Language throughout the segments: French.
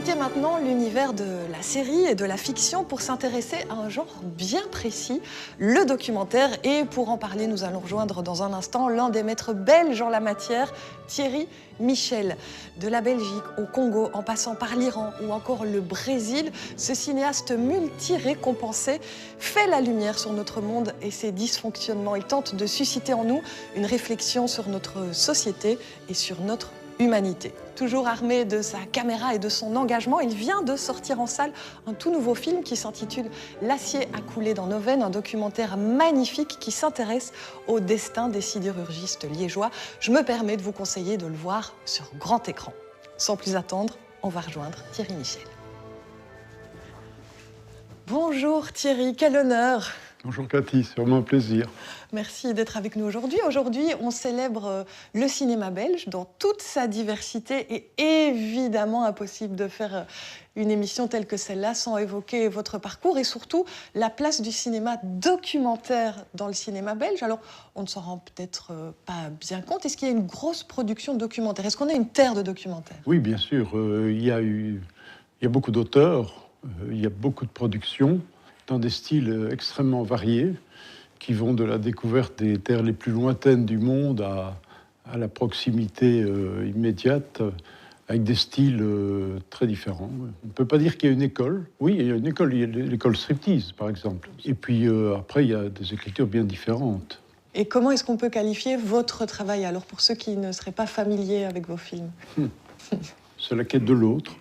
quitter maintenant l'univers de la série et de la fiction pour s'intéresser à un genre bien précis, le documentaire. Et pour en parler, nous allons rejoindre dans un instant l'un des maîtres belges en la matière, Thierry Michel. De la Belgique au Congo, en passant par l'Iran ou encore le Brésil, ce cinéaste multi-récompensé fait la lumière sur notre monde et ses dysfonctionnements. Il tente de susciter en nous une réflexion sur notre société et sur notre humanité. Toujours armé de sa caméra et de son engagement, il vient de sortir en salle un tout nouveau film qui s'intitule L'acier a coulé dans nos veines, un documentaire magnifique qui s'intéresse au destin des sidérurgistes liégeois. Je me permets de vous conseiller de le voir sur grand écran. Sans plus attendre, on va rejoindre Thierry Michel. Bonjour Thierry, quel honneur! Bonjour Cathy, c'est vraiment un plaisir. Merci d'être avec nous aujourd'hui. Aujourd'hui, on célèbre le cinéma belge dans toute sa diversité et évidemment impossible de faire une émission telle que celle-là sans évoquer votre parcours et surtout la place du cinéma documentaire dans le cinéma belge. Alors, on ne s'en rend peut-être pas bien compte. Est-ce qu'il y a une grosse production documentaire? Est-ce qu'on a une terre de documentaire? Oui, bien sûr. Il y a beaucoup d'auteurs, il y a beaucoup de productions dans des styles extrêmement variés qui vont de la découverte des terres les plus lointaines du monde à la proximité immédiate, avec des styles très différents. On ne peut pas dire qu'il y a une école. Oui, il y a une école, il y a l'école striptease, par exemple. Et puis après, il y a des écritures bien différentes. Et comment est-ce qu'on peut qualifier votre travail, alors, pour ceux qui ne seraient pas familiers avec vos films? C'est la quête de l'autre.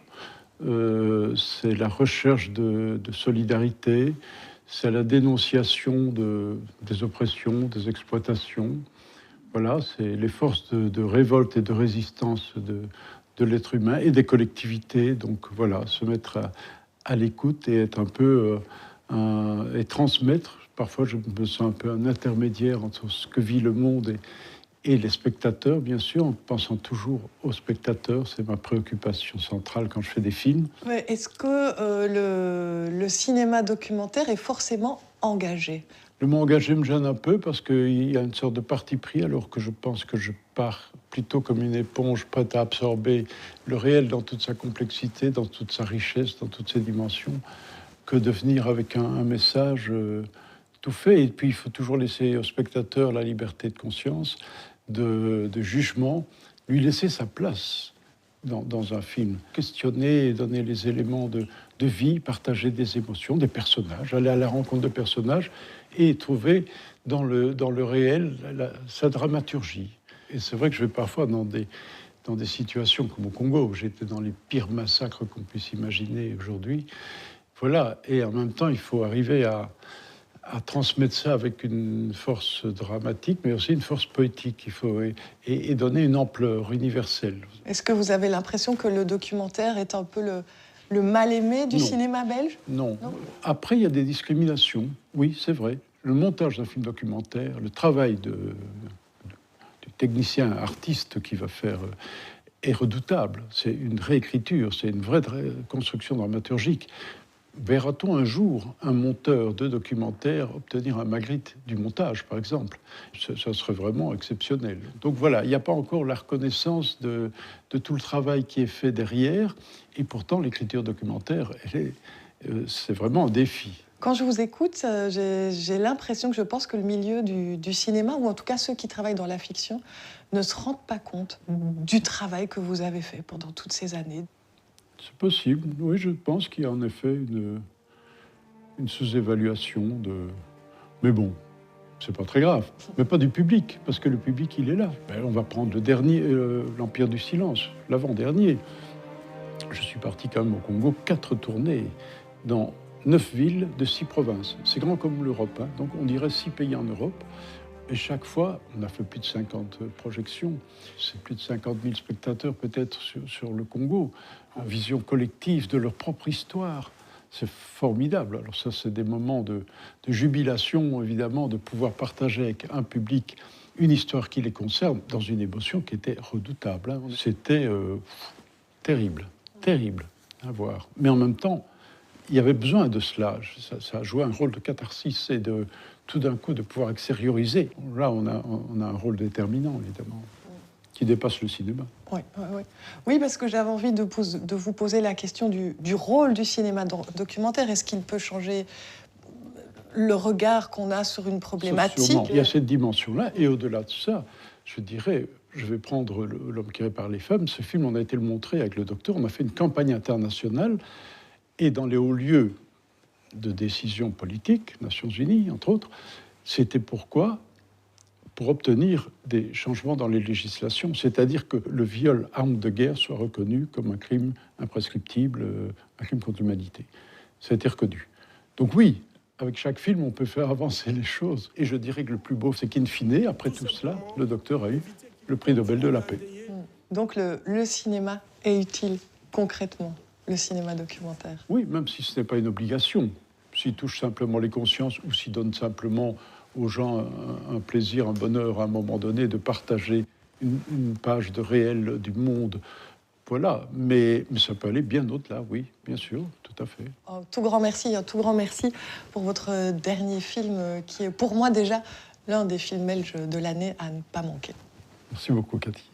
C'est la recherche de solidarité, c'est la dénonciation des oppressions, des exploitations. Voilà, c'est les forces de révolte et de résistance de l'être humain et des collectivités. Donc voilà, se mettre à l'écoute et être un peu et transmettre. Parfois, je me sens un peu un intermédiaire entre ce que vit le monde et les spectateurs, bien sûr, en pensant toujours aux spectateurs. C'est ma préoccupation centrale quand je fais des films. Ouais, est-ce que le cinéma documentaire est forcément engagé? Le mot engagé me gêne un peu parce qu'il y a une sorte de parti pris, alors que je pense que je pars plutôt comme une éponge prête à absorber le réel dans toute sa complexité, dans toute sa richesse, dans toutes ses dimensions, que de venir avec un message tout fait. Et puis, il faut toujours laisser au spectateur la liberté de conscience, de jugement, lui laisser sa place dans un film. Questionner, donner les éléments de vie, partager des émotions, des personnages, aller à la rencontre de personnages et trouver dans le réel sa dramaturgie. Et c'est vrai que je vais parfois dans des situations comme au Congo, où j'étais dans les pires massacres qu'on puisse imaginer aujourd'hui. Voilà, et en même temps, il faut arriver à transmettre ça avec une force dramatique, mais aussi une force poétique. Il faut et donner une ampleur universelle. Est-ce que vous avez l'impression que le documentaire est un peu le mal-aimé du cinéma belge? Non. Après, il y a des discriminations. Oui, c'est vrai. Le montage d'un film documentaire, le travail du technicien artiste qui va faire est redoutable. C'est une réécriture, c'est une vraie construction dramaturgique. Verra-t-on un jour un monteur de documentaire obtenir un Magritte du montage, par exemple? Ça serait vraiment exceptionnel. Donc voilà, il n'y a pas encore la reconnaissance de tout le travail qui est fait derrière, et pourtant l'écriture documentaire, c'est vraiment un défi. Quand je vous écoute, j'ai l'impression que je pense que le milieu du cinéma, ou en tout cas ceux qui travaillent dans la fiction, ne se rendent pas compte du travail que vous avez fait pendant toutes ces années. C'est possible, oui, je pense qu'il y a en effet une sous-évaluation de... Mais bon, c'est pas très grave. Mais pas du public, parce que le public, il est là. On va prendre le dernier, l'Empire du Silence, l'avant-dernier. Je suis parti quand même au Congo, 4 tournées, dans 9 villes de 6 provinces. C'est grand comme l'Europe, hein. Donc on dirait 6 pays en Europe. Et chaque fois, on a fait plus de 50 projections. C'est plus de 50 000 spectateurs peut-être sur le Congo, en vision collective de leur propre histoire. C'est formidable. Alors ça, c'est des moments de jubilation, évidemment, de pouvoir partager avec un public une histoire qui les concerne, dans une émotion qui était redoutable, hein. C'était terrible à voir. Mais en même temps, il y avait besoin de cela. Ça a joué un rôle de catharsis et tout d'un coup de pouvoir extérioriser. Là, on a un rôle déterminant, évidemment. qui dépasse le cinéma. Oui, oui, oui. Oui, parce que j'avais envie de vous poser la question du rôle du cinéma documentaire. Est-ce qu'il peut changer le regard qu'on a sur une problématique? Sûrement. Il y a cette dimension-là. Et au-delà de ça, je dirais, je vais prendre L'homme qui répare les femmes. Ce film, on a été le montrer avec le docteur. On a fait une campagne internationale. Et dans les hauts lieux de décision politique, Nations Unies, entre autres, c'était pourquoi? Pour obtenir des changements dans les législations, c'est-à-dire que le viol, arme de guerre, soit reconnu comme un crime imprescriptible, un crime contre l'humanité. Ça a été reconnu. Donc oui, avec chaque film, on peut faire avancer les choses. Et je dirais que le plus beau, c'est qu'in fine, après tout cela, le docteur a eu le prix Nobel de la paix. Donc le cinéma est utile, concrètement, le cinéma documentaire. Oui, même si ce n'est pas une obligation. S'il touche simplement les consciences ou s'il donne simplement aux gens un plaisir, un bonheur à un moment donné de partager une page de réel du monde. Voilà, mais ça peut aller bien au-delà, oui, bien sûr, tout à fait. Un tout grand merci pour votre dernier film qui est pour moi déjà l'un des films belges de l'année à ne pas manquer. Merci beaucoup, Cathy.